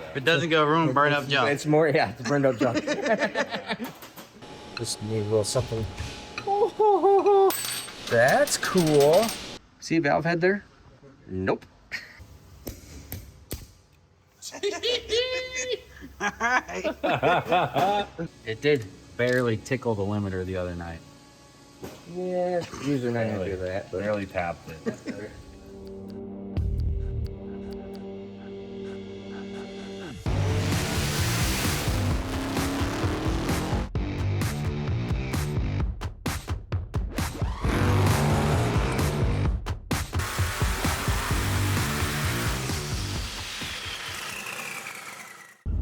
If it doesn't go room, burn up junk. It's more, yeah, it's burned up junk. Just need a little something. Oh, that's cool. See a valve head there? Nope. It did barely tickle the limiter the other night. Yeah, usually not gonna do that, but Barely tapped it.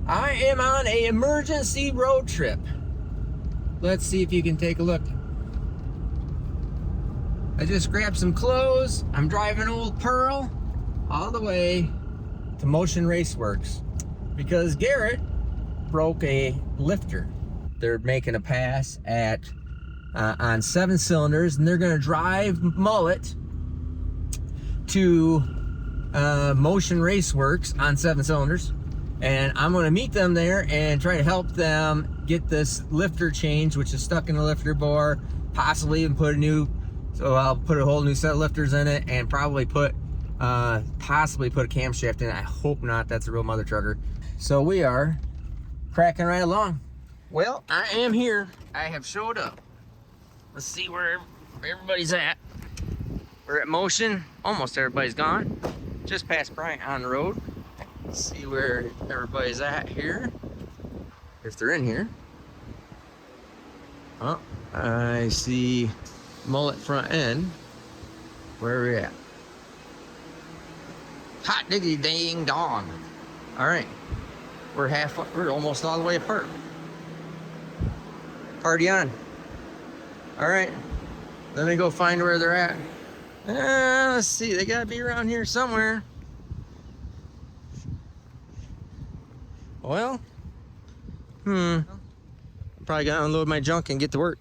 I am on an emergency road trip. Let's see if you can take a look. I just grabbed some clothes. I'm driving Old Pearl all the way to Motion Raceworks because Garrett broke a lifter. They're making a pass at on 7 cylinders, and they're gonna drive Mullet to Motion Raceworks on 7 cylinders. And I'm gonna meet them there and try to help them get this lifter changed, which is stuck in the lifter bore, possibly even put a new, so I'll put a whole new set of lifters in it and probably possibly put a camshaft in it. I hope not, that's a real mother trucker. So we are cracking right along. Well, I am here. I have showed up. Let's see where everybody's at. We're at Motion. Almost everybody's gone. Just past Bryant on the road. Let's see where everybody's at here. If they're in here. Oh, I see Mullet front end. Where are we at? Hot diggity dang dong. All right, we're almost all the way apart. Party on. All right, let me go find where they're at. Let's see, they gotta be around here somewhere. Well, I'm probably gonna unload my junk and get to work.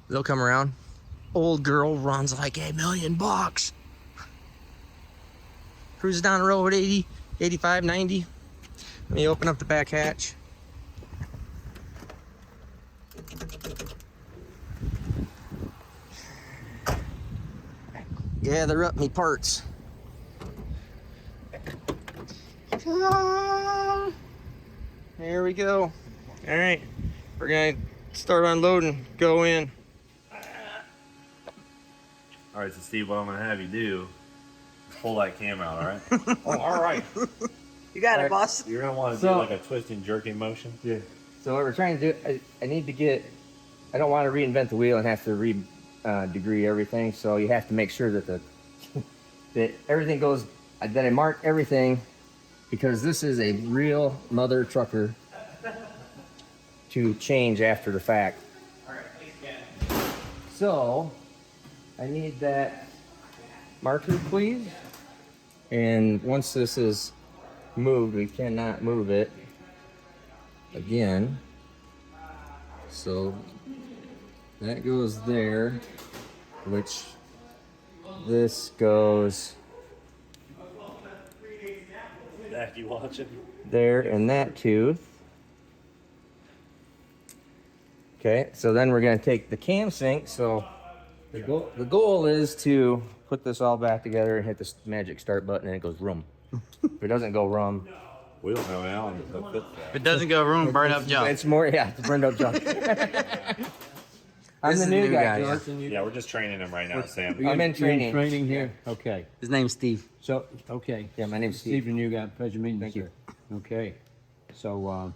They'll come around. Old girl runs like $1,000,000. Cruises down the road 80, 85, 90. Let me open up the back hatch. Gather up me parts. There we go. All right, we're gonna start unloading. Go in. All right, so Steve, what I'm gonna have you do is pull that cam out, all right? Oh, all right. You got All it, right. boss. You're gonna want to do So- like a twisting, jerking motion. Yeah. So what we're trying to do, I need to get. I don't want to reinvent the wheel and have to degree everything. So you have to make sure that that everything goes. That I mark everything, because this is a real mother trucker to change after the fact. So I need that marker, please. And once this is moved, we cannot move it again. So that goes there, which this goes Zach, you watching? there in that tooth. Okay, so then we're gonna take the cam sync. So the goal is to put this all back together and hit this magic start button, and it goes rum. If it doesn't go rum, We don't know how to fit If it doesn't go room, burn up junk. it's more, yeah, it's burned up junk. I'm This the is new the new guy. guy, George. that. Yeah, we're just training him right now, Sam. I'm in training. Training here? Okay. His name's Steve. So, okay. Yeah, my name's Steve. Stephen, you got pleasure meeting you, Thank you. sir. Okay. So,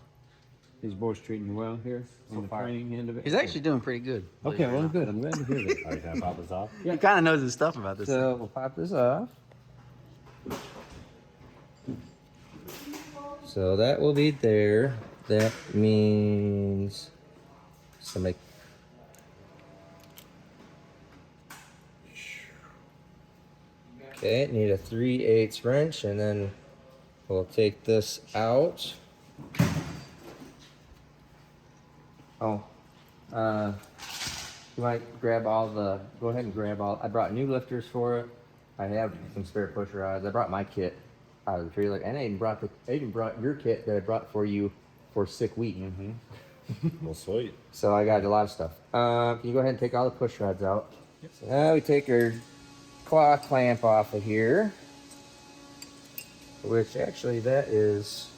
these boys treating you well here on the far. training end of it? He's actually doing pretty good. Okay, well, good. I'm glad to hear that. All right, can I pop this off? He kind of knows his stuff about this. So we'll pop this off. So that will be there. That means somebody. Okay, need a 3/8 wrench, and then we'll take this out. Oh, you might grab all the, go ahead and grab all, I brought new lifters for it. I have some spare push rods. I brought my kit. out of the trailer, and I even brought your kit that I brought for you for sick week. Well, sweet. So I got a lot of stuff. Can you go ahead and take all the push rods out? Yep. So now we take our claw clamp off of here, which actually that is,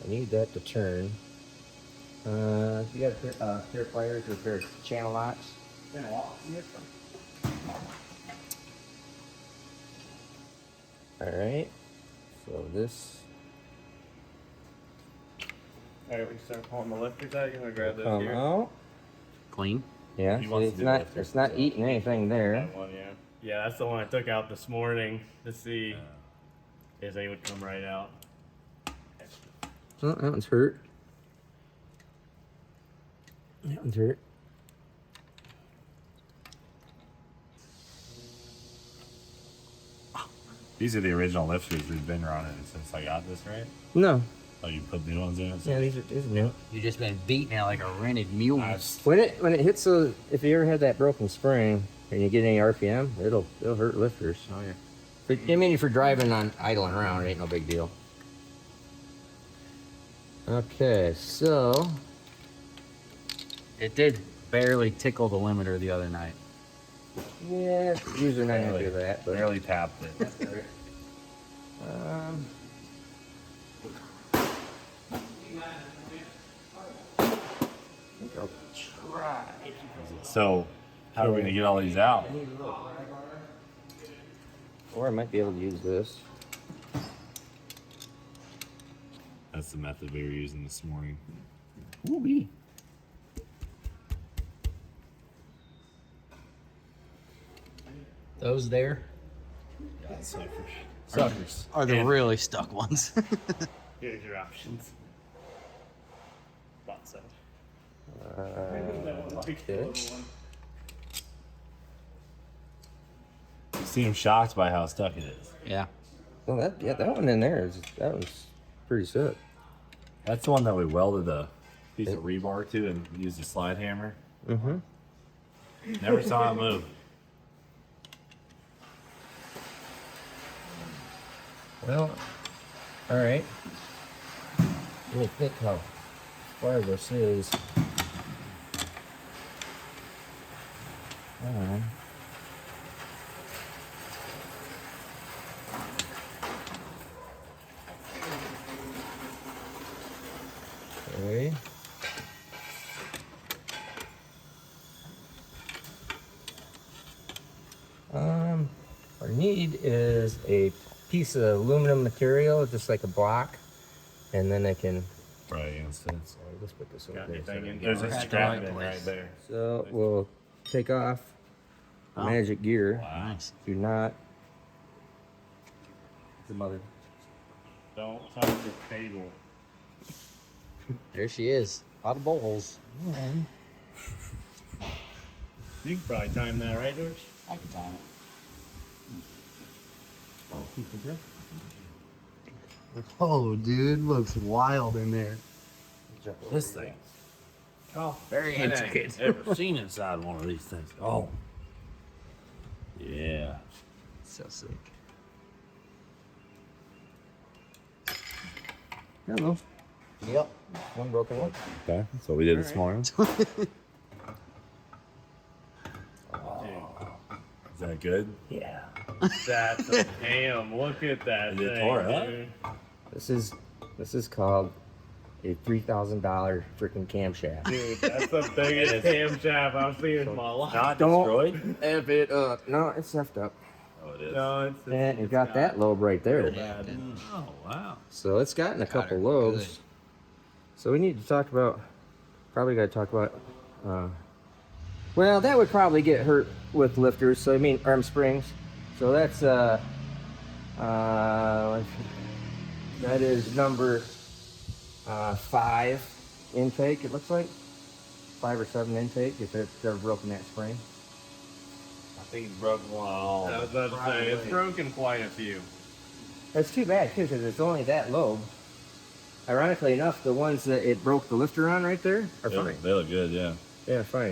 I need that to turn. You got a pair of pliers or a pair of channel locks? Channel locks? Alright, so this Alright, we start pulling the lifters out. You want to grab those come here? out. Clean. Yeah, He see, wants to it's do not lifters, it's not so- eating anything there. That one, yeah. Yeah, that's the one I took out this morning to see if they would come right out. Oh, that one's hurt. That one's hurt. These are the original lifters we've been running since I got this, right? No. Oh, you put new ones in it? Yeah, these are new. You just been beating it like a rented mule. When it hits the, if you ever had that broken spring and you get any RPM, it'll hurt lifters. Oh yeah. But I mean, if you're driving on idling around, it ain't no big deal. Okay, so It did barely tickle the limiter the other night. yeah, usually not gonna do that, but Barely tapped it. um. I'll try. So, how are we gonna get all these out? Or I might be able to use this. That's the method we were using this morning. Ooh-wee. Those there Suckers. are the really stuck ones. Here's your options. Thought so. Okay. You seem shocked by how stuck it is. Yeah. Well, that one in there that was pretty sick. That's the one that we welded a piece of rebar to and used a slide hammer. Mm-hmm. Never saw it move. Well, all right. Let me think how far this is. Okay. Our need is a piece of aluminum material, just like a block, and then I can. Right, instead. Let's put this over Got there. anything in? get There's right a at the strap right in place. right there. So we'll take off the Oh. magic gear. Nice. Do not. The mother. Don't touch the table. There she is. A lot of bolt holes. You can probably time that, right, George? I can time it. Oh, dude, looks wild in there. This thing. Oh, Very I ain't intricate. ever seen inside one of these things. Oh. Yeah. So sick. Hello. Yep. One broken one. Okay, that's what we did this morning. Is that good? Yeah. That's a damn. Look at that Is it thing, tore up? dude. This is called a $3,000 freaking camshaft. Dude, that's the biggest camshaft I've seen in my life. Not Don't destroyed? F it up. No, it's effed up. Oh, it is. No, it's And you got that lobe right there. bad. Oh, wow. So it's gotten a couple her lobes. good. So we need to talk about, probably got to talk about, well, that would probably get hurt with lifters. So I mean, arm springs. So that's, that is number 5 intake, it looks like. 5 or 7 intake, if it's ever broken that spring. I think it's broken one. I was about to say, it's broken quite a few. That's too bad too, because it's only that lobe. Ironically enough, the ones that it broke the lifter on right there are fine. They look good, yeah. Yeah, fine.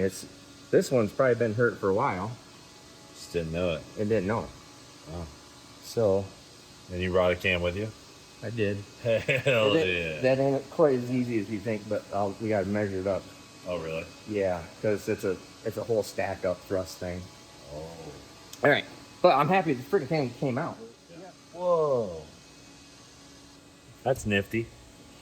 This one's probably been hurt for a while. Just didn't know it. It didn't know it. Wow. So, And you brought a cam with you? I did. Hell that, yeah. that ain't quite as easy as you think, but we got to measure it up. Oh, really? Yeah, because it's a whole stack up thrust thing. Oh. All right, but I'm happy the freaking thing came out. Yeah. Whoa. That's nifty.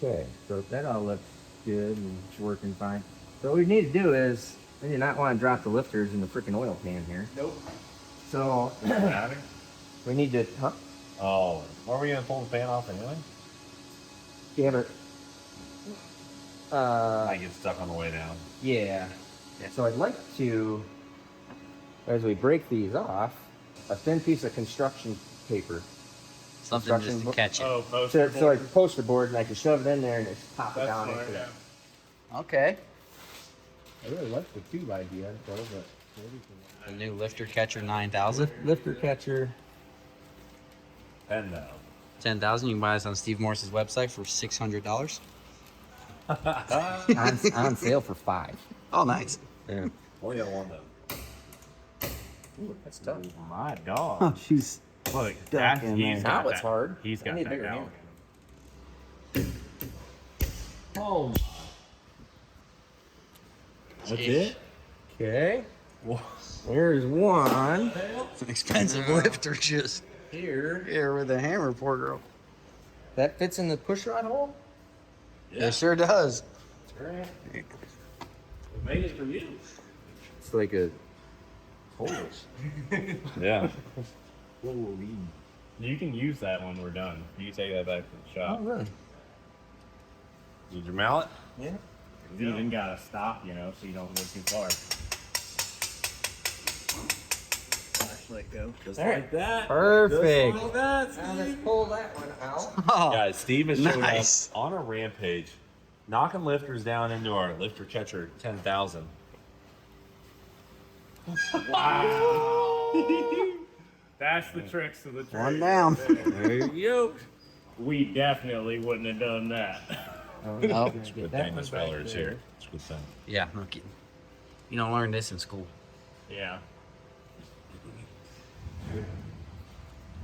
Okay, so that all looks good and it's working fine. So what we need to do is we do not want to drop the lifters in the freaking oil pan here. Nope. So we need to. Huh? Oh, are we gonna pull the pan off anyway? You have it. I get stuck on the way down. Yeah. So I'd like to, as we break these off, a thin piece of construction paper. Something just to catch it. Oh, So like poster board, and I can shove it in there and just pop it That's down smart, into it. yeah. Okay. I really like the tube idea, though, but The new lifter catcher 9000. lifter catcher. And now. 10,000. You can buy this on Steve Morse's website for $600. on sale for $5. Oh, nice. Yeah. Only got one though. Ooh, that's tough. My God. Oh, she's. Look, that's, in he's there. got Now it's that. hard. He's I got need that bigger down. hand. Oh. That's it? Okay. There's one. It's an expensive lifter just here with a hammer, poor girl. That fits in the push rod hole? It sure does. We made it for you. It's like a Polish. Yeah. You can use that when we're done. You can take that back to the shop. Oh, really? Need your mallet? Yeah. You even gotta stop, you know, so you don't go too far. Let go. Just All right. like that. Perfect. Just like that, Now let's Steve. pull that one out. Oh, Guys, Steve is showing nice. up on a rampage, knocking lifters down into our lifter catcher 10,000. That's the tricks of the trade. One down. There you go. We definitely wouldn't have done that. Oh, It's a good thing this fella is here. It's a good thing. yeah, no kidding. You don't learn this in school. Yeah.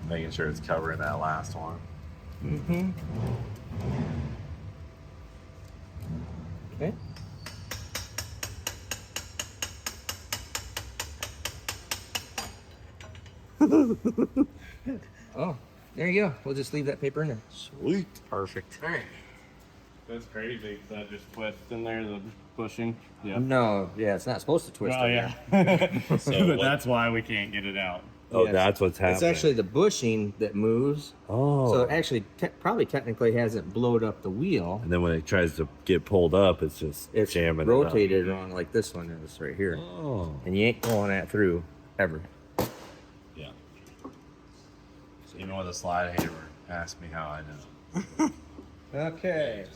Making sure it's covering that last one. Mm-hmm. Okay. Oh, there you go. We'll just leave that paper in there. Sweet. Perfect. All right. That's crazy. That just twists in there, the pushing. Yeah. No, yeah, it's not supposed to twist. Oh, in yeah. there. But that's why we can't get it out. Oh, Yes. that's what's happening. It's actually the bushing that moves. Oh. So it actually probably technically hasn't blowed up the wheel. And then when it tries to get pulled up, it's just It's jamming rotated wrong like this one is right here. it up. Oh. And you ain't pulling that through ever. Yeah. So even with a slide hammer, ask me how I know. Okay.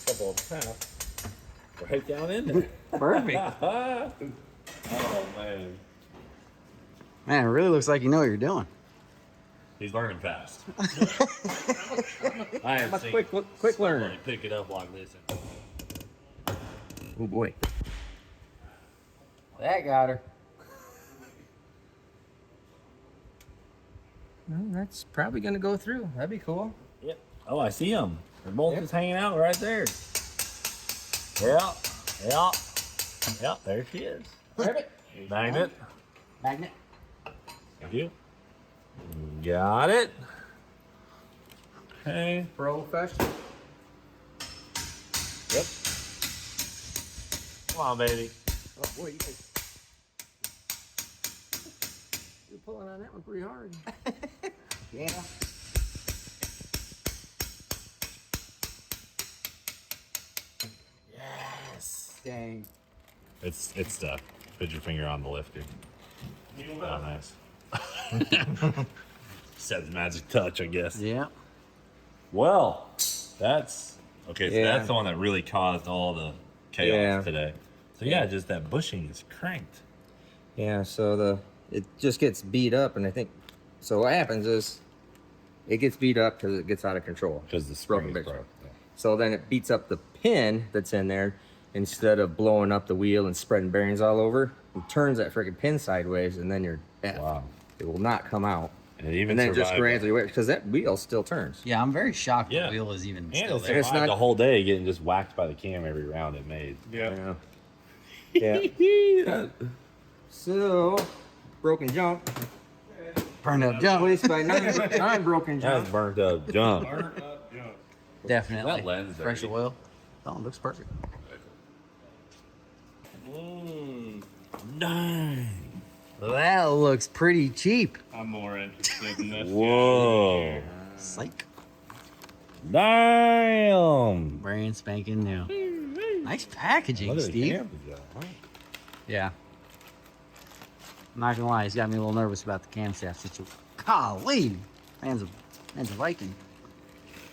Couple of taps. Right down in there. Perfect. Oh, man. Man, it really looks like you know what you're doing. He's learning fast. I I'm a have seen quick learner. somebody pick it up like this. Oh boy. That got her. Well, that's probably gonna go through. That'd be cool. Yep. Oh, I see him. They're both Yep. just hanging out right there. Yeah. Yeah. Yeah. There she is. Magnet. Magnet. Magnet. Thank you. Got it. Okay. Professional. Yep. Come on, baby. Oh boy, you guys. You're pulling on that one pretty hard. Yeah. Yes. Dang. It's stuck. Put your finger on the lifter. Oh, nice. Said the magic touch, I guess. Yeah. Well, that's okay. So Yeah. that's the one that really caused all the chaos Yeah. today. So yeah, just that bushing is cranked. Yeah, so it just gets beat up, and I think so. What happens is it gets beat up because it gets out of control. Because the spring is Broken broke. So then it beats up the pin that's in there, instead of blowing up the wheel and spreading bearings all over, it turns that freaking pin sideways, and then you're effed. Wow. It will not come out. And it even And then it just survived- gradually, because that wheel still turns. Yeah, I'm very shocked Yeah. the wheel is even And still it there. It's survived not- the whole day getting just whacked by the cam every round it made. Yeah. Yeah. So, broken jump. Burned up jump. Replaced by nine broken That's jump. burnt up junk. Definitely. That lens Fresh dirty. oil. Oh, it looks perfect. Dang. That looks pretty cheap. I'm more interested in this. Whoa. Psych. Damn. Brand spanking new. Nice packaging, Look at the Steve. cam job, huh? Yeah. I'm not gonna lie, he's got me a little nervous about the camshaft situation. Golly! Man's a Viking.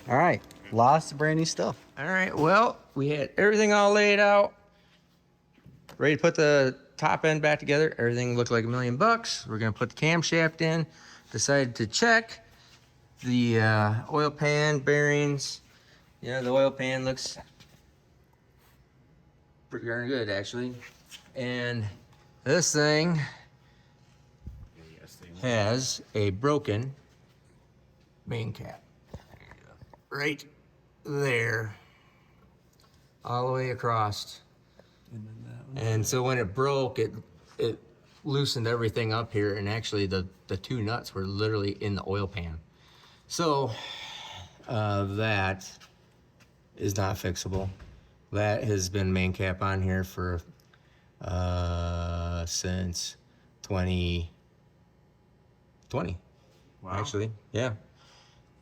Alright. Lots of brand new stuff. All right, well, we had everything all laid out. Ready to put the top end back together. Everything looked like $1 million. We're gonna put the camshaft in. Decided to check the oil pan bearings. Yeah, the oil pan looks pretty darn good, actually. And this thing has a broken main cap. Right there. All the way across. And so when it broke, it loosened everything up here, and actually the two nuts were literally in the oil pan. So that is not fixable. That has been main cap on here for since 2020. Wow. Actually, yeah.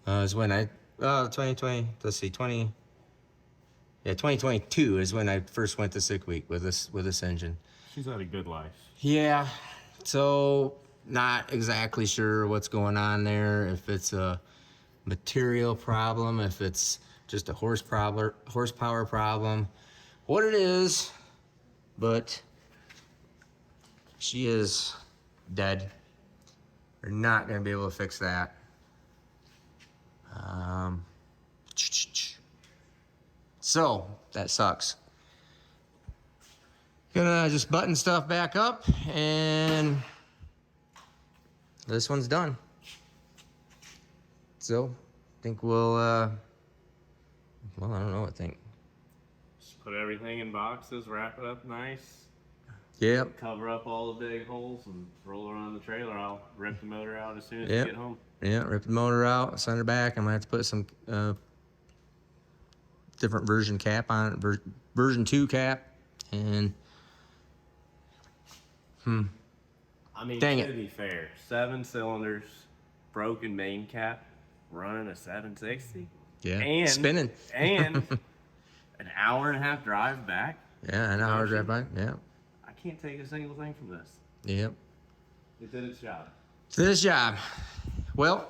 Is when I 2020. Let's see, 2022 is when I first went to sick week with this engine. She's had a good life. Yeah, so not exactly sure what's going on there. If it's a material problem, if it's just a horsepower problem, what it is, but she is dead. We're not gonna be able to fix that. So that sucks. Gonna just button stuff back up, and this one's done. So I think we'll well, I don't know what I think. Just put everything in boxes, wrap it up nice, Yep. cover up all the big holes, and roll around the trailer. I'll rip the motor out as soon as Yep. we get home. Yeah, rip the motor out, send her back. I'm gonna have to put some different version cap on it, version 2 cap, and I mean, Dang to it. be fair, 7 cylinders, broken main cap, running a 760, yeah, and spinning. and an hour and a half drive back. Yeah, an hour drive by. Yeah, I can't take a single thing from this. yep. It did its job. To this job. Well,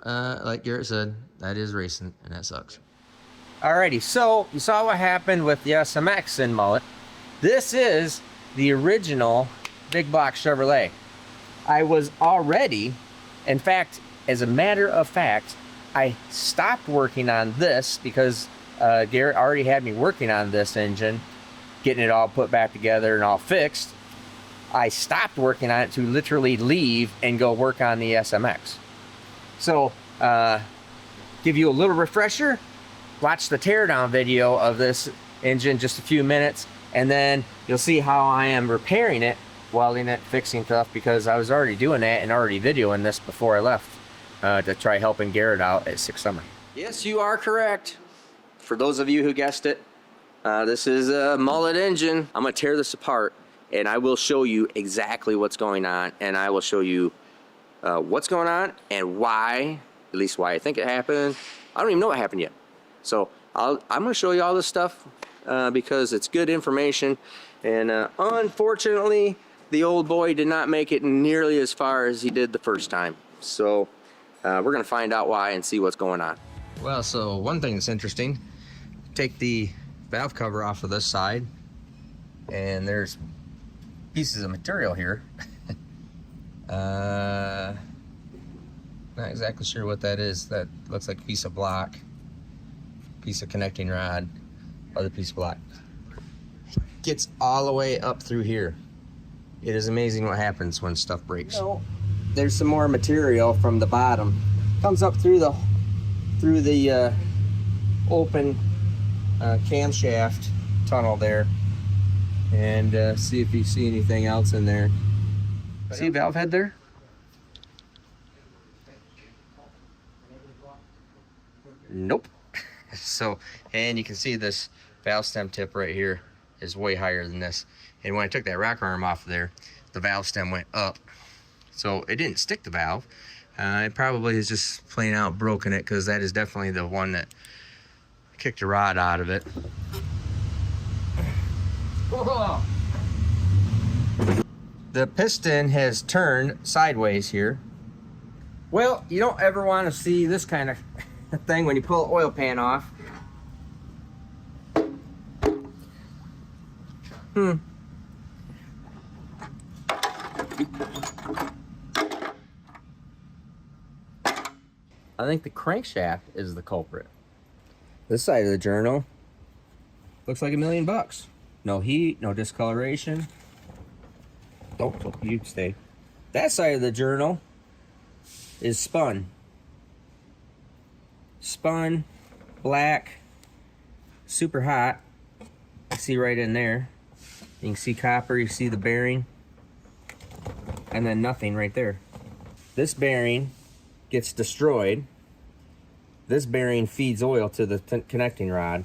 like Garrett said, that is racing, and that sucks. Alrighty, so you saw what happened with the SMX in Mullet. This is the original big block Chevrolet. I was already, in fact, as a matter of fact, I stopped working on this because Garrett already had me working on this engine, getting it all put back together and all fixed. I stopped working on it to literally leave and go work on the SMX. So, give you a little refresher, watch the teardown video of this engine, just a few minutes, and then you'll see how I am repairing it, welding it, fixing stuff, because I was already doing that and already videoing this before I left to try helping Garrett out at Six Summer. Yes, you are correct. For those of you who guessed it, this is a Mullet engine. I'm gonna tear this apart, and I will show you exactly what's going on, and I will show you what's going on and why, at least why I think it happened. I don't even know what happened yet. So I'm gonna show you all this stuff because it's good information, and unfortunately the old boy did not make it nearly as far as he did the first time. So we're gonna find out why and see what's going on. Well, so one thing that's interesting, take the valve cover off of this side, and there's pieces of material here. Not exactly sure what that is. That looks like a piece of block, piece of connecting rod, other piece of block. gets all the way up through here. It is amazing what happens when stuff breaks. No, there's some more material from the bottom. Comes up through the open camshaft tunnel there, and see if you see anything else in there. See a valve head there? Nope. So, and you can see this valve stem tip right here is way higher than this. And when I took that rocker arm off of there, the valve stem went up. So it didn't stick the valve. It probably is just plain out broken it, because that is definitely the one that kicked a rod out of it. Whoa. The piston has turned sideways here. Well, you don't ever want to see this kind of thing when you pull the oil pan off. I think the crankshaft is the culprit. This side of the journal looks like $1 million. No heat, no discoloration. Oh, you stay. That side of the journal is spun. Spun, black, super hot. You see right in there. You can see copper, you see the bearing, and then nothing right there. This bearing gets destroyed. This bearing feeds oil to the connecting rod.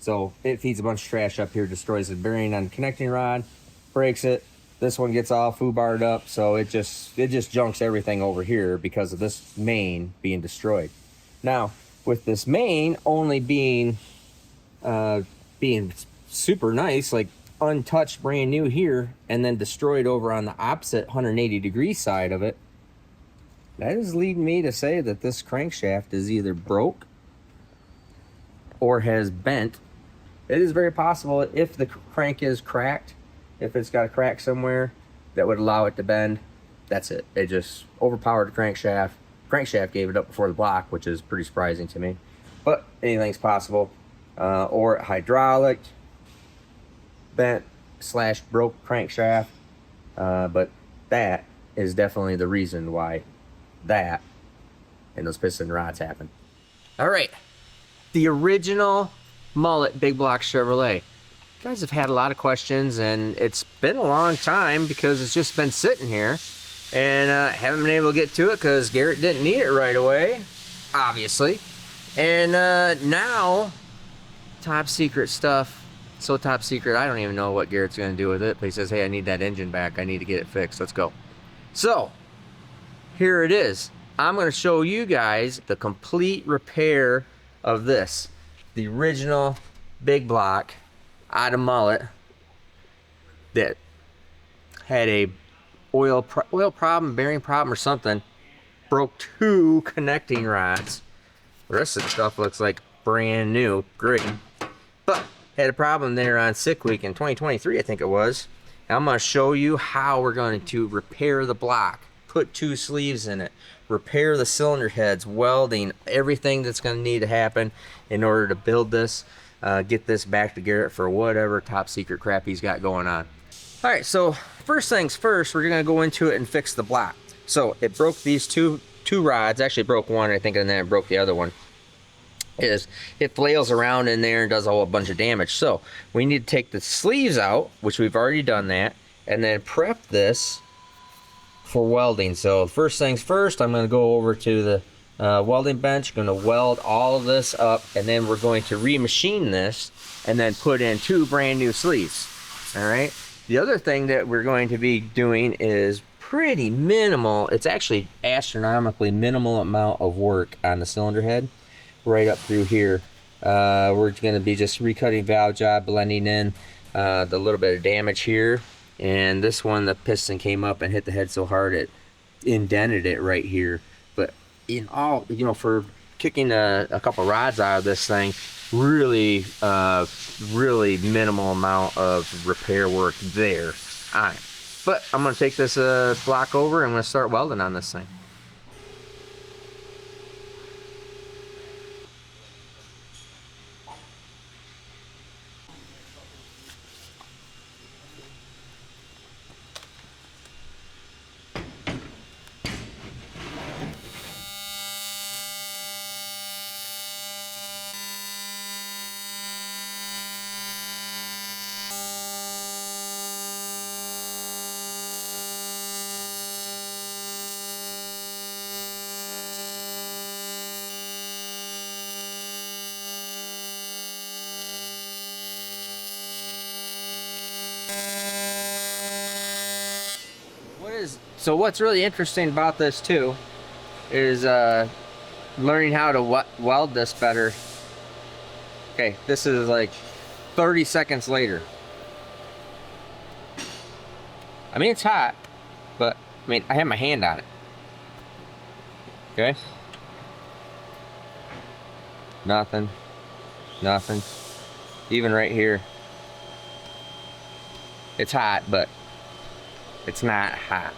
So it feeds a bunch of trash up here, destroys the bearing on the connecting rod, breaks it. This one gets all foobarred up, so it just junks everything over here because of this main being destroyed. Now, with this main only being super nice, like untouched, brand new here, and then destroyed over on the opposite 180-degree side of it, that is leading me to say that this crankshaft is either broke or has bent. It is very possible, if the crank is cracked, if it's got a crack somewhere that would allow it to bend, that's it. It just overpowered the crankshaft. Crankshaft gave it up before the block, which is pretty surprising to me. But anything's possible. Or hydraulic, bent / broke crankshaft. But that is definitely the reason why that and those piston rods happen. All right, the original Mullet big block Chevrolet. You guys have had a lot of questions, and it's been a long time because it's just been sitting here, and haven't been able to get to it because Garrett didn't need it right away, obviously. And now, top secret stuff. So top secret, I don't even know what Garrett's gonna do with it, but he says, hey, I need that engine back, I need to get it fixed, let's go. So here it is. I'm going to show you guys the complete repair of this. The original big block out of Mullet that had a oil problem, bearing problem or something. Broke 2 connecting rods. The rest of the stuff looks like brand new. Great. But had a problem there on sick week in 2023, I think it was. And I'm going to show you how we're going to repair the block. Put 2 sleeves in it, repair the cylinder heads, welding, everything that's going to need to happen in order to build this, get this back to Garrett for whatever top secret crap he's got going on. All right, so first things first, we're going to go into it and fix the block. So it broke these two rods, actually broke one, I think, and then it broke the other one. It flails around in there and does a whole bunch of damage. So we need to take the sleeves out, which we've already done that, and then prep this for welding. So first things first, I'm going to go over to the welding bench, going to weld all of this up, and then we're going to remachine this and then put in 2 brand new sleeves. All right, the other thing that we're going to be doing is pretty minimal. It's actually astronomically minimal amount of work on the cylinder head right up through here. We're going to be just recutting valve job, blending in the little bit of damage here. And this one, the piston came up and hit the head so hard it indented it right here. But in all, you know, for kicking a couple rods out of this thing, really minimal amount of repair work there. All right, but I'm going to take this block over and I'm going to start welding on this thing. So what's really interesting about this too is learning how to weld this better. Okay, this is like 30 seconds later. I mean, it's hot, but I mean, I have my hand on it. Okay. Nothing. Nothing. Even right here. It's hot, but it's not hot.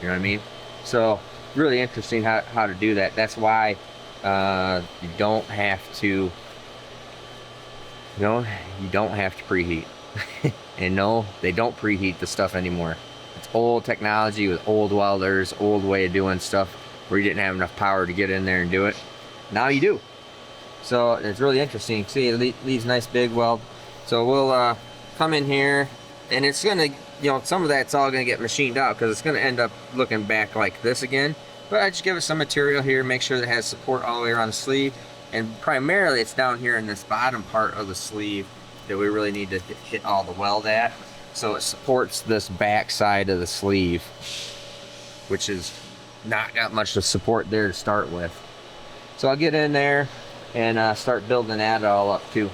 You know what I mean? So, really interesting how to do that. That's why you don't have to, you don't have to preheat. And no, they don't preheat the stuff anymore. It's old technology with old welders, old way of doing stuff where you didn't have enough power to get in there and do it. Now you do. So it's really interesting. See, it leaves nice big weld. So we'll come in here, and it's gonna, some of that's all gonna get machined out because it's gonna end up looking back like this again. But I just give it some material here, make sure that it has support all the way around the sleeve, and primarily it's down here in this bottom part of the sleeve that we really need to hit all the weld at, so it supports this back side of the sleeve, which is not got much of support there to start with. So I'll get in there and start building that all up too.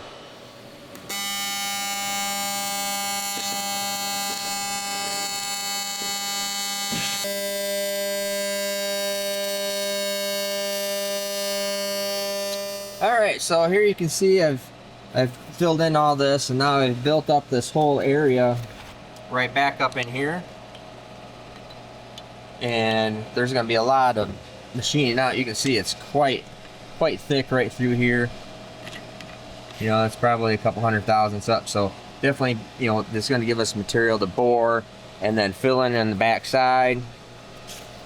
All right, so here you can see I've filled in all this, and now I've built up this whole area right back up in here, and there's going to be a lot of machining out. You can see it's quite thick right through here. It's probably a couple hundred thousandths up, so definitely this is going to give us material to bore and then fill in the back side,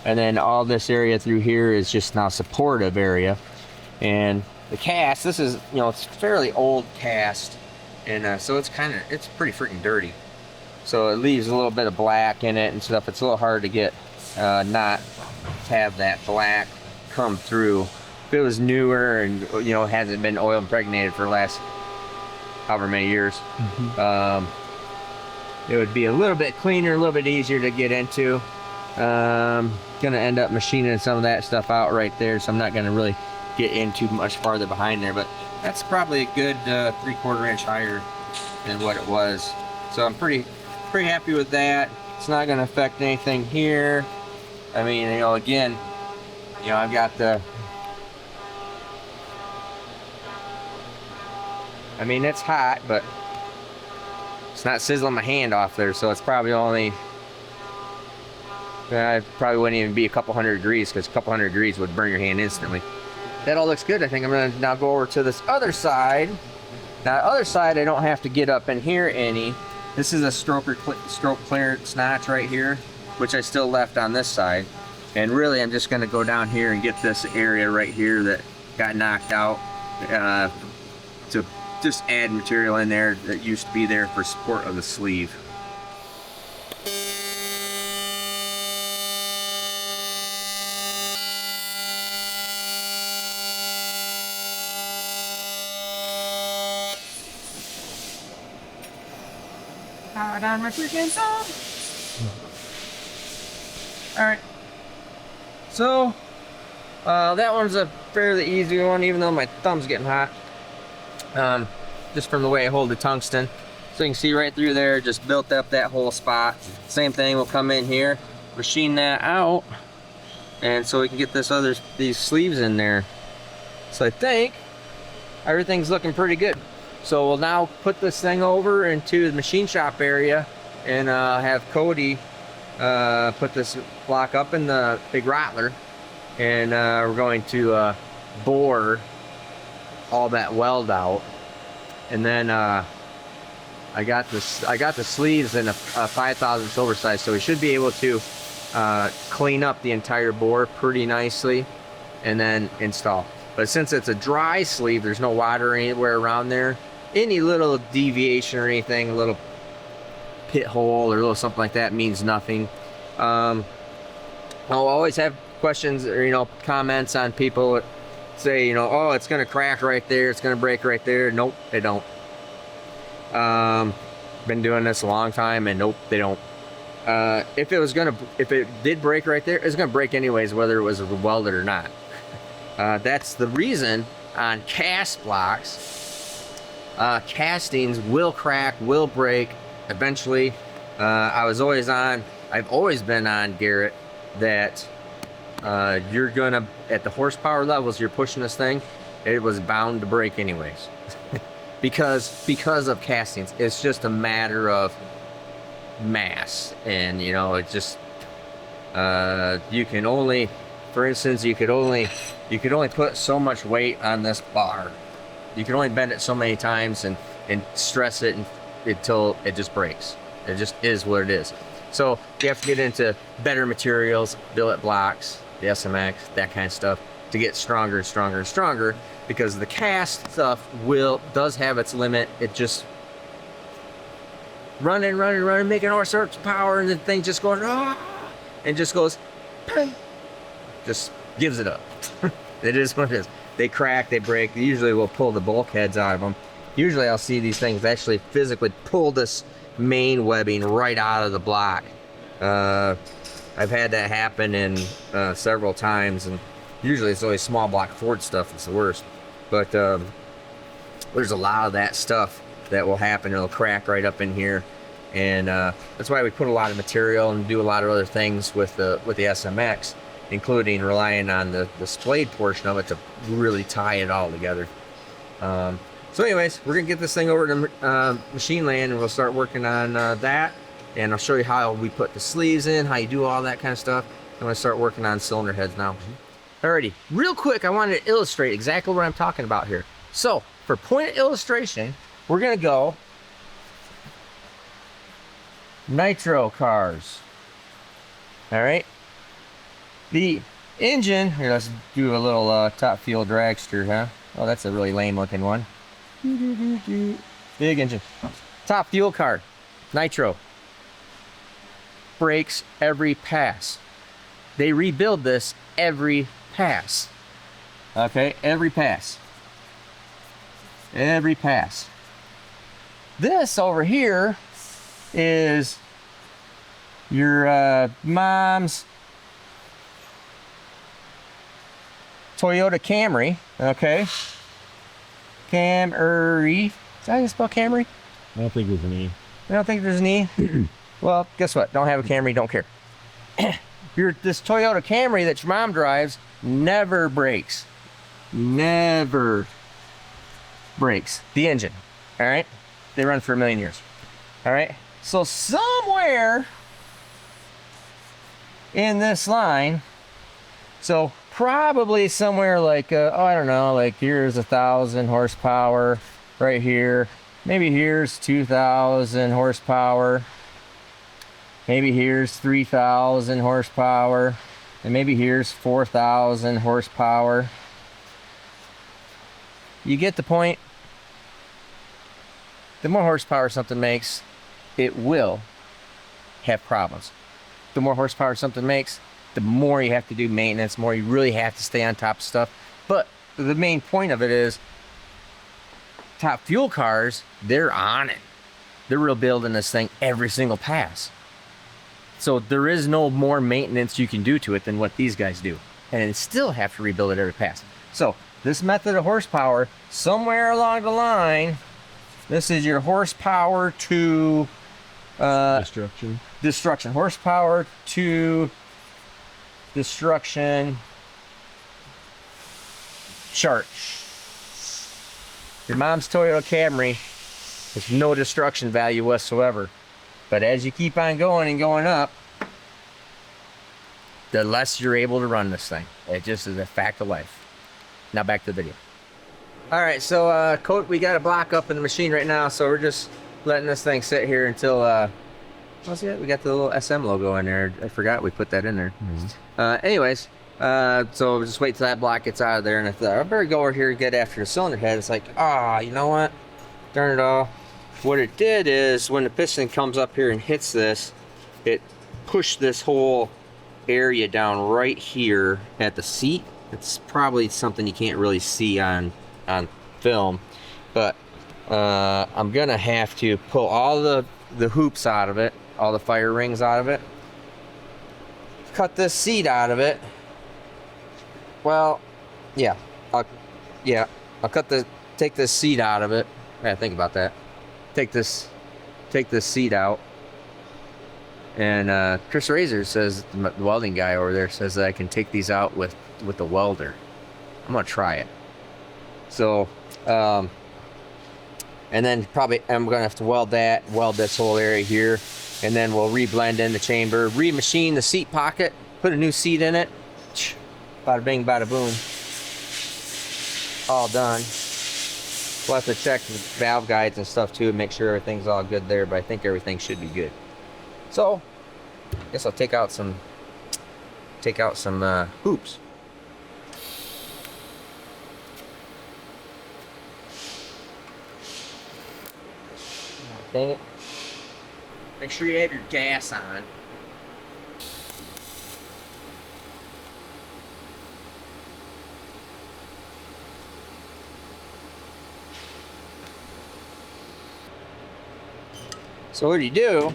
and then all this area through here is just now supportive area. And the cast, this is, it's fairly old cast, and so it's pretty freaking dirty. So it leaves a little bit of black in it and stuff. It's a little hard to get, not have that black come through. If it was newer and, hasn't been oil impregnated for the last however many years, it would be a little bit cleaner, a little bit easier to get into. Gonna end up machining some of that stuff out right there, so I'm not gonna really get into much farther behind there, but that's probably a good 3/4 inch higher than what it was. So I'm pretty happy with that. It's not going to affect anything here. I mean, again, I've got I mean, it's hot, but it's not sizzling my hand off there, so it's probably only, it probably wouldn't even be a couple hundred degrees, because a couple hundred degrees would burn your hand instantly. That all looks good. I think I'm going to now go over to this other side. Now, the other side, I don't have to get up in here any. This is a stroke clearance notch right here, which I still left on this side. And really, I'm just going to go down here and get this area right here that got knocked out to just add material in there that used to be there for support of the sleeve. On my freaking song. All right. So that one's a fairly easy one, even though my thumb's getting hot. Just from the way I hold the tungsten. So you can see right through there, just built up that whole spot. Same thing, we'll come in here, machine that out, and so we can get these sleeves in there. So I think everything's looking pretty good. So we'll now put this thing over into the machine shop area and have Cody put this block up in the big rattler, and we're going to bore all that weld out. And then I got the sleeves in a 5/1000 oversize, so we should be able to clean up the entire bore pretty nicely and then install. But since it's a dry sleeve, there's no water anywhere around there. Any little deviation or anything, a little pit hole or a little something like that means nothing. I'll always have questions or comments on people that say, oh, it's gonna crack right there, it's gonna break right there. Nope, they don't. Been doing this a long time, and nope, they don't. if it did break right there, it's gonna break anyways, whether it was welded or not. That's the reason on cast blocks, castings will crack, will break eventually. I've always been on Garrett that you're gonna, at the horsepower levels you're pushing this thing, it was bound to break anyways. because of castings. It's just a matter of mass, and you know, it just you can only, for instance, you could only put so much weight on this bar. You can only bend it so many times and stress it until it just breaks. It just is what it is. So you have to get into better materials, billet blocks, the SMX, that kind of stuff, to get stronger and stronger and stronger, because the cast stuff does have its limit. It just running, making horsepower, and the thing just goes, and just goes, just gives it up. It is what it is. They crack, they break. Usually we'll pull the bulkheads out of them. Usually I'll see these things actually physically pull this main webbing right out of the block. I've had that happen in several times, and usually it's always small block Ford stuff that's the worst. But there's a lot of that stuff that will happen. It'll crack right up in here, and that's why we put a lot of material and do a lot of other things with the SMX, including relying on the splayed portion of it to really tie it all together. So anyways, we're gonna get this thing over to machine land, and we'll start working on that, and I'll show you how we put the sleeves in, how you do all that kind of stuff. I'm gonna start working on cylinder heads now. Alrighty, real quick, I wanted to illustrate exactly what I'm talking about here. So for point of illustration, we're gonna go nitro cars. All right, the engine here, let's do a little top fuel dragster, huh? Oh, that's a really lame looking one. Big engine, top fuel card, nitro, breaks every pass. They rebuild this every pass. Okay, every pass. Every pass. This over here is your mom's Toyota Camry. Okay, Camry. Is that how you spell Camry? I don't think there's an E. I don't think there's an E. Well, guess what? Don't have a Camry, don't care. This Toyota Camry that your mom drives never breaks. Never breaks. The engine. All right? They run for 1,000,000 years. All right? So somewhere in this line, so probably somewhere like, I don't know, like here's 1,000 horsepower right here. Maybe here's 2,000 horsepower. Maybe here's 3,000 horsepower. And maybe here's 4,000 horsepower. You get the point? The more horsepower something makes, it will have problems. The more horsepower something makes, the more you have to do maintenance, more you really have to stay on top of stuff. But the main point of it is, top fuel cars, they're on it. They're rebuilding this thing every single pass. So there is no more maintenance you can do to it than what these guys do. And they still have to rebuild it every pass. So this method of horsepower, somewhere along the line, this is your horsepower to destruction. Horsepower to destruction chart. Your mom's Toyota Camry has no destruction value whatsoever. But as you keep on going and going up, the less you're able to run this thing. It just is a fact of life. Now back to the video. All right, so we got a block up in the machine right now, so we're just letting this thing sit here until, what's it? We got the little SM logo in there. I forgot we put that in there. Anyways, so just wait till that block gets out of there, and I thought I better go over here and get after the cylinder head. It's like, you know what? Darn it all. What it did is when the piston comes up here and hits this, it pushed this whole area down right here at the seat. It's probably something you can't really see on film, but I'm gonna have to pull all the hoops out of it, all the fire rings out of it. Cut this seat out of it. Well, yeah, I'll take this seat out of it. Yeah, think about that. Take this seat out. And Chris Razor says, the welding guy over there says that I can take these out with the welder. I'm gonna try it. So, and then probably I'm gonna have to weld this whole area here, and then we'll reblend in the chamber, remachine the seat pocket, put a new seat in it. Bada bing, bada boom. All done. We'll have to check the valve guides and stuff too, and make sure everything's all good there, but I think everything should be good. So, I guess I'll take out some hoops. Dang it. Make sure you have your gas on. So what you do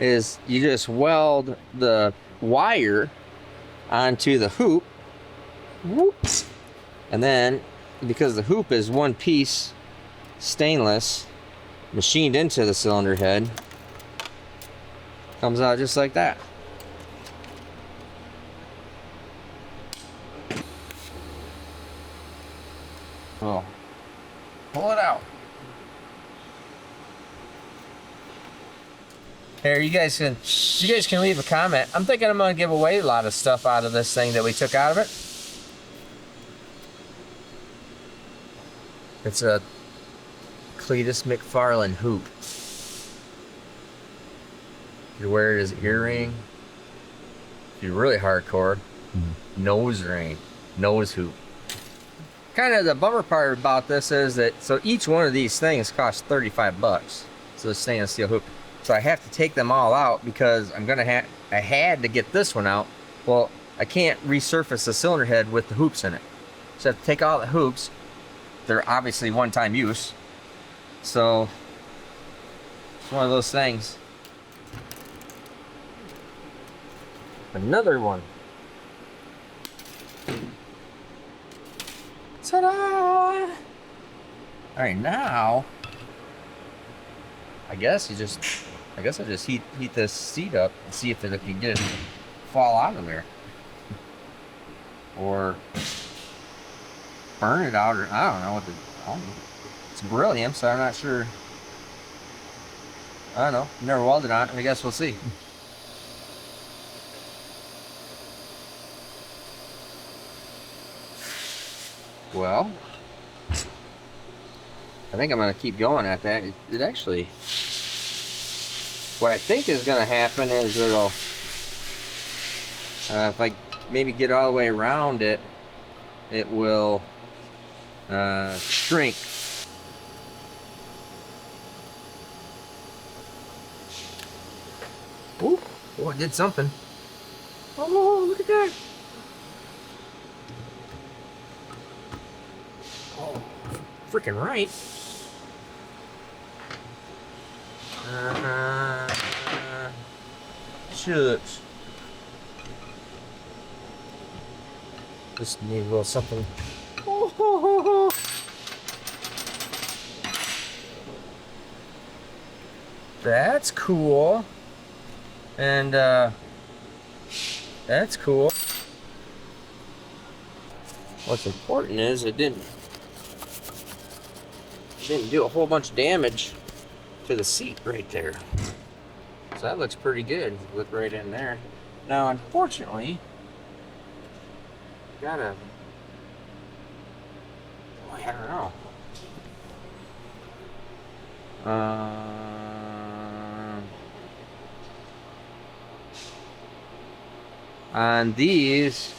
is you just weld the wire onto the hoop. Whoops. And then, because the hoop is one piece stainless machined into the cylinder head, comes out just like that. Oh, pull it out. Here, you guys can leave a comment. I'm thinking I'm gonna give away a lot of stuff out of this thing that we took out of it. It's a Cleetus McFarlane hoop. You wear it as an earring. If you're really hardcore, nose ring, nose hoop. Kind of the bummer part about this is that, so each one of these things costs 35 bucks. So the stainless steel hoop. So I have to take them all out because I had to get this one out. Well, I can't resurface the cylinder head with the hoops in it. So I have to take all the hoops. They're obviously one-time use. So it's one of those things. Another one. Ta-da! All right, now I guess I just heat this seat up and see if it can get it to fall out of there, or burn it out, or I don't know what it's beryllium, so I'm not sure. I don't know. Never welded on it. I guess we'll see. Well, I think I'm going to keep going at that. It actually, what I think is going to happen is it'll, if I maybe get all the way around it, it will shrink. Ooh, oh, it did something. Oh, look at that. Oh, freaking right. Shucks. Just need a little something. That's cool. And that's cool. What's important is it didn't do a whole bunch of damage to the seat right there. So that looks pretty good. Look right in there. Now, unfortunately, gotta, boy, I don't know. On these,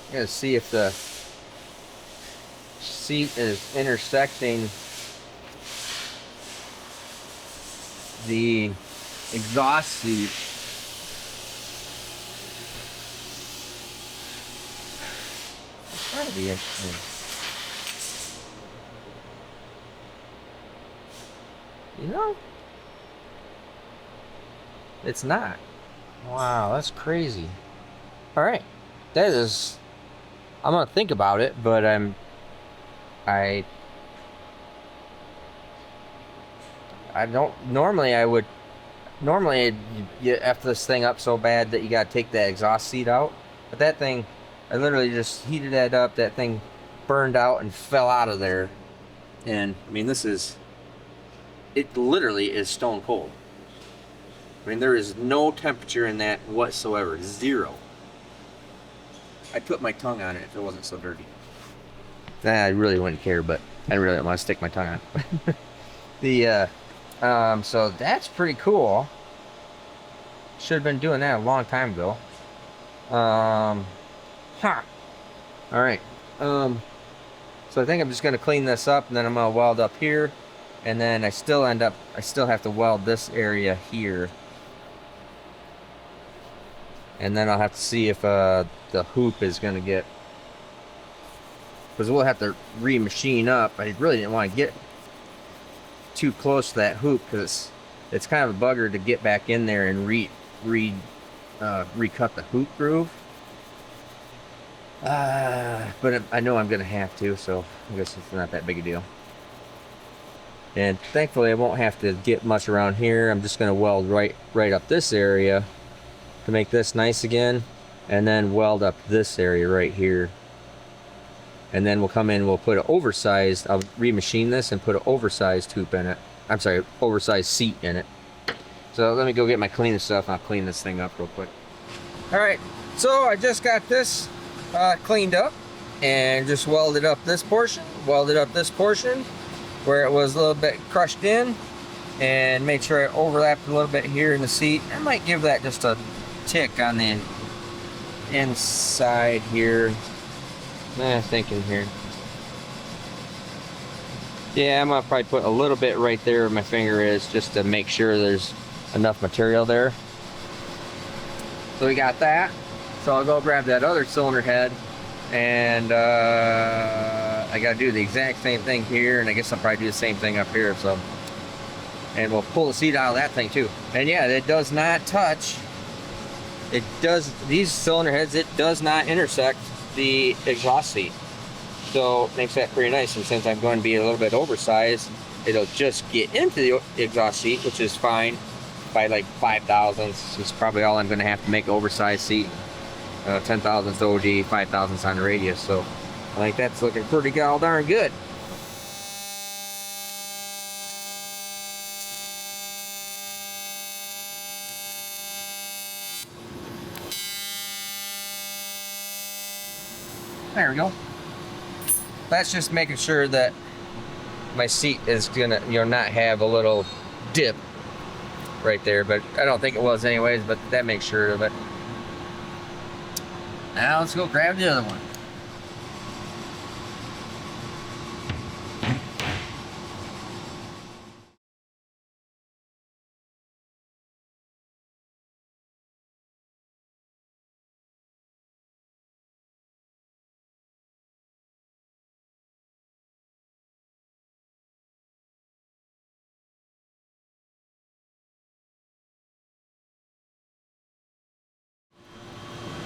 I gotta see if the seat is intersecting the exhaust seat. It's gotta be interesting. You know? It's not. Wow, that's crazy. All right. That is... I'm going to think about it, but I don't... Normally, you F this thing up so bad that you got to take the exhaust seat out. But that thing, I literally just heated that up. That thing burned out and fell out of there. And, I mean, it literally is stone cold. I mean, there is no temperature in that whatsoever. Zero. I'd put my tongue on it if it wasn't so dirty. Nah, I really wouldn't care, but I really don't want to stick my tongue on it. So that's pretty cool. Should have been doing that a long time ago. All right. So I think I'm just gonna clean this up, and then I'm gonna weld up here, and then I still have to weld this area here, and then I'll have to see if the hoop is gonna get, because we'll have to remachine up. I really didn't want to get too close to that hoop because it's kind of a bugger to get back in there and recut the hoop groove. But I know I'm gonna have to, so I guess it's not that big a deal. And thankfully I won't have to get much around here. I'm just gonna weld right up this area to make this nice again, and then weld up this area right here. And then we'll come in, we'll put an oversized, I'll remachine this and put an oversized hoop in it. I'm sorry, oversized seat in it. So let me go get my cleaning stuff and I'll clean this thing up real quick. All right, so I just got this cleaned up and just welded up this portion, where it was a little bit crushed in, and made sure I overlapped a little bit here in the seat. I might give that just a tick on the inside here. Thinking here. Yeah, I'm gonna probably put a little bit right there where my finger is, just to make sure there's enough material there. So we got that. So I'll go grab that other cylinder head, and I gotta do the exact same thing here, and I guess I'll probably do the same thing up here. So, and we'll pull the seat out of that thing too. And yeah, it does not touch. It does, these cylinder heads, it does not intersect the exhaust seat, so it makes that pretty nice. And since I'm going to be a little bit oversized, it'll just get into the exhaust seat, which is fine. By like 5 thousandths is probably all I'm going to have to make an oversized seat. 10 thousandths OD, 5 thousandths on the radius, so I think that's looking pretty darn good. There we go. That's just making sure that my seat is gonna, not have a little dip right there, but I don't think it was anyways, but that makes sure of it. Now let's go grab the other one.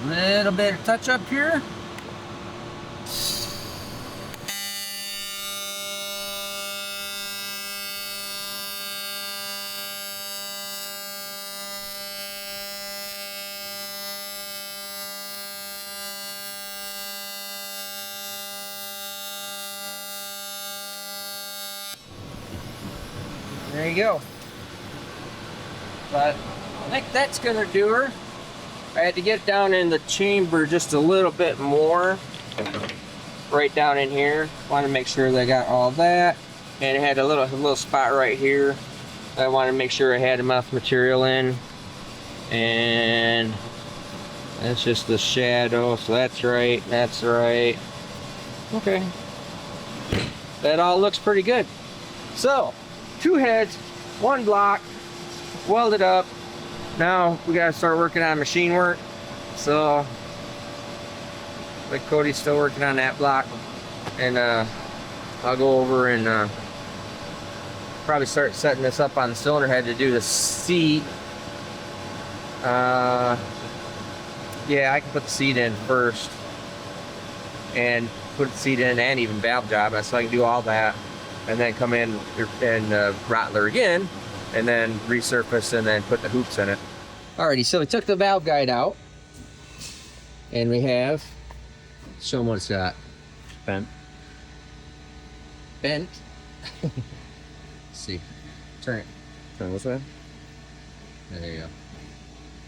Little bit of touch up here. There you go. But I think that's gonna do her. I had to get down in the chamber just a little bit more, right down in here. Want to make sure that I got all that, and it had a little spot right here. I wanted to make sure I had enough material in, and that's just the shadow. So that's right. That's right. Okay, that all looks pretty good. So 2 heads, 1 block, welded up. Now we gotta start working on machine work. So like Cody's still working on that block, and I'll go over and probably start setting this up on the cylinder head to do the seat. Yeah, I can put the seat in first and put the seat in and even valve job, so I can do all that and then come in and Rattler again and then resurface and then put the hoops in it. Alrighty, so we took the valve guide out and we have, show them what it's got. Bent. Bent. Let's see. Turn it. Turn this way. There you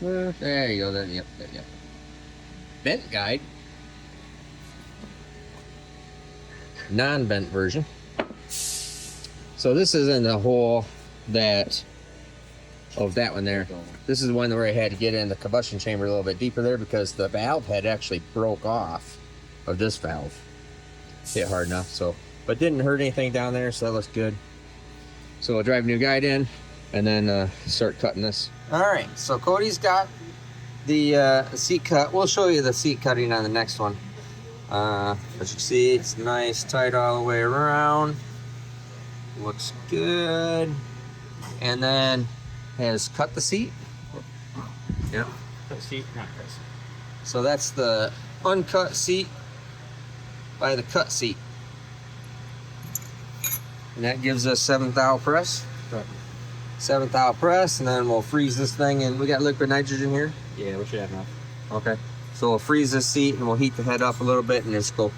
go. There you go. There, yep, there, yep. Bent guide. Non-bent version. So this is in the hole that of that one there. This is the one where I had to get in the combustion chamber a little bit deeper there because the valve head actually broke off of this valve. Hit hard enough, so but didn't hurt anything down there, so that looks good. So we'll drive new guide in and then start cutting this. All right, so Cody's got the seat cut. We'll show you the seat cutting on the next one. As you can see, it's nice, tight all the way around. Looks good. And then has cut the seat. Yep. Cut seat, not cut seat. So that's the uncut seat by the cut seat. And that gives us 7th thou press. Right. 7th thou press, and then we'll freeze this thing. And we got liquid nitrogen here. Yeah, we should have enough. Okay. So we'll freeze this seat and we'll heat the head up a little bit, and it'll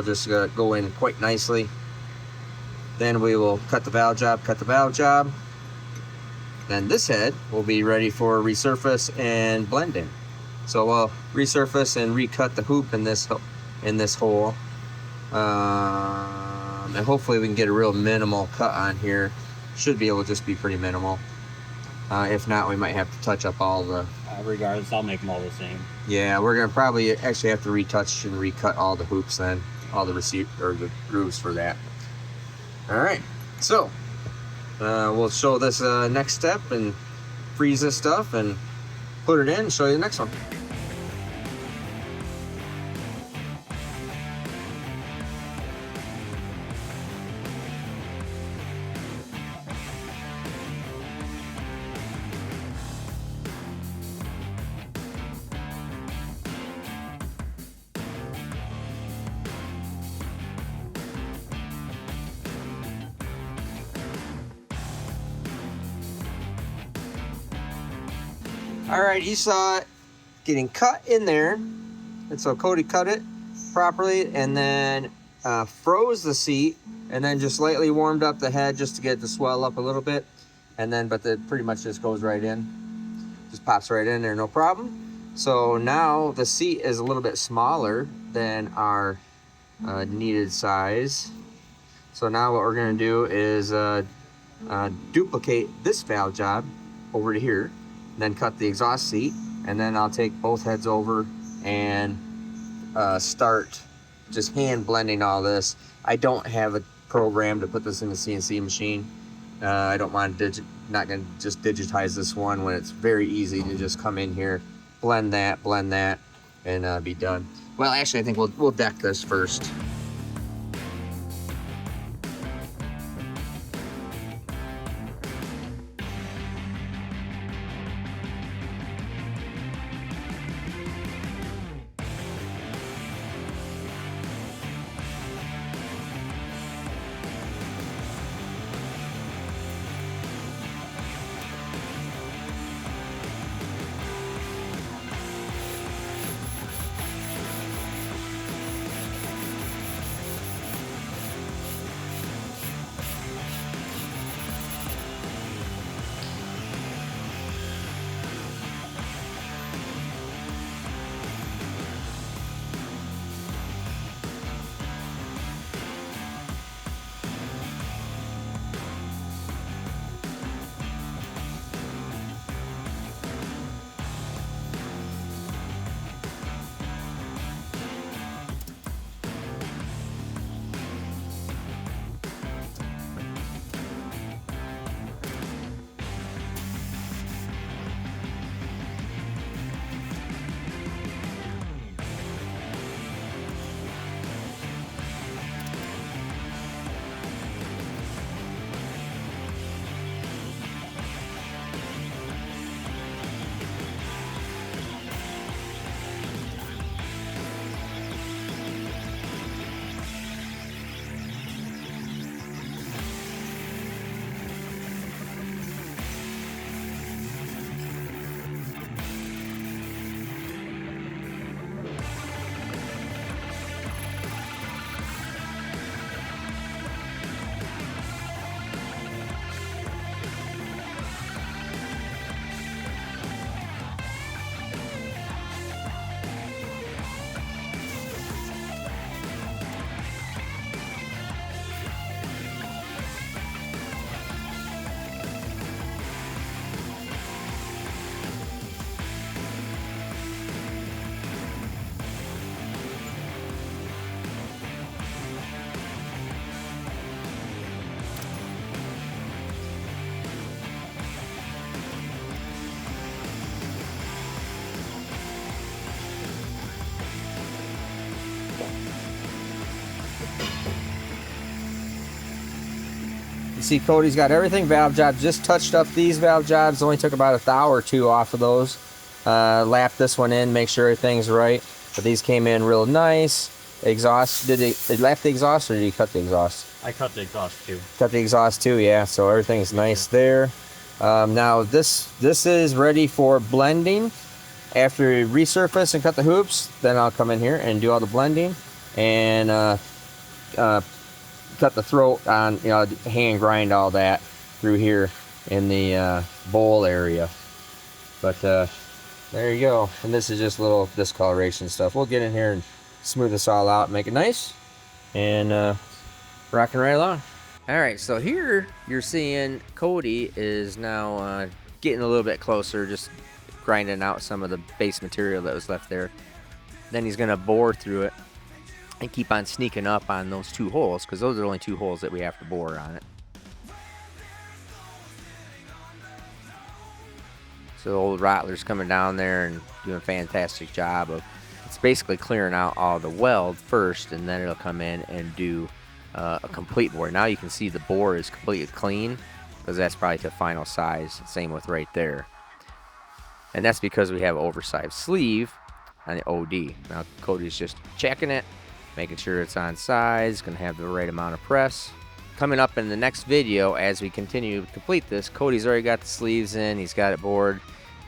just go in quite nicely. Then we will cut the valve job. Then this head will be ready for resurface and blending. So we'll resurface and recut the hoop in this hole. And hopefully we can get a real minimal cut on here. Should be able to just be pretty minimal. If not, we might have to touch up all the... Regardless, I'll make them all the same. Yeah, we're gonna probably actually have to retouch and recut all the hoops then, all the the grooves for that. All right, so we'll show this next step and freeze this stuff and put it in and show you the next one. All right, you saw it getting cut in there, and so Cody cut it properly and then froze the seat and then just lightly warmed up the head just to get it to swell up a little bit, and then but it pretty much just goes right in, just pops right in there, no problem. So now the seat is a little bit smaller than our needed size. So now what we're going to do is duplicate this valve job over to here, then cut the exhaust seat, and then I'll take both heads over and start just hand blending all this. I don't have a program to put this in the CNC machine. I don't want to not going to just digitize this one when it's very easy to just come in here, blend that, and be done. Well, actually, I think we'll deck this first. You see Cody's got everything valve jobs, just touched up these valve jobs, only took about an hour or two off of those. Lapped this one in, make sure everything's right. But these came in real nice. Exhaust, did he lap the exhaust or did he cut the exhaust? I cut the exhaust too. Cut the exhaust too, yeah, so everything's nice there. Now this is ready for blending. After we resurface and cut the hoops, then I'll come in here and do all the blending and cut the throat on, you know, hand grind all that through here in the bowl area. But there you go. And this is just little discoloration stuff. We'll get in here and smooth this all out, make it nice, and rocking right along. All right, so here you're seeing Cody is now getting a little bit closer, just grinding out some of the base material that was left there. Then he's gonna bore through it and keep on sneaking up on those 2 holes, because those are the only 2 holes that we have to bore on it. So the old Rattler's coming down there and doing a fantastic job of, it's basically clearing out all the weld first, and then it'll come in and do a complete bore. Now you can see the bore is completely clean, because that's probably to final size. Same with right there. And that's because we have an oversized sleeve on the OD. Now Cody's just checking it, making sure it's on size, gonna have the right amount of press. Coming up in the next video, as we continue to complete this, Cody's already got the sleeves in, he's got it bored.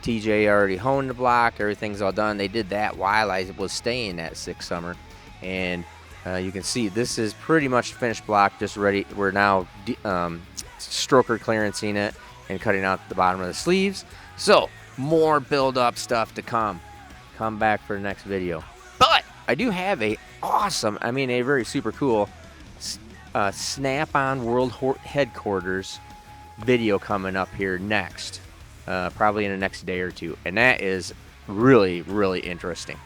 TJ already honed the block, everything's all done. They did that while I was staying at 6 Summer. And you can see this is pretty much finished block, just ready. We're now stroker clearancing it and cutting out the bottom of the sleeves. So more build up stuff to come. Come back for the next video. But I do have a awesome, I mean a very super cool Snap-on World Headquarters video coming up here next. Probably in the next day or two. And that is really, really interesting.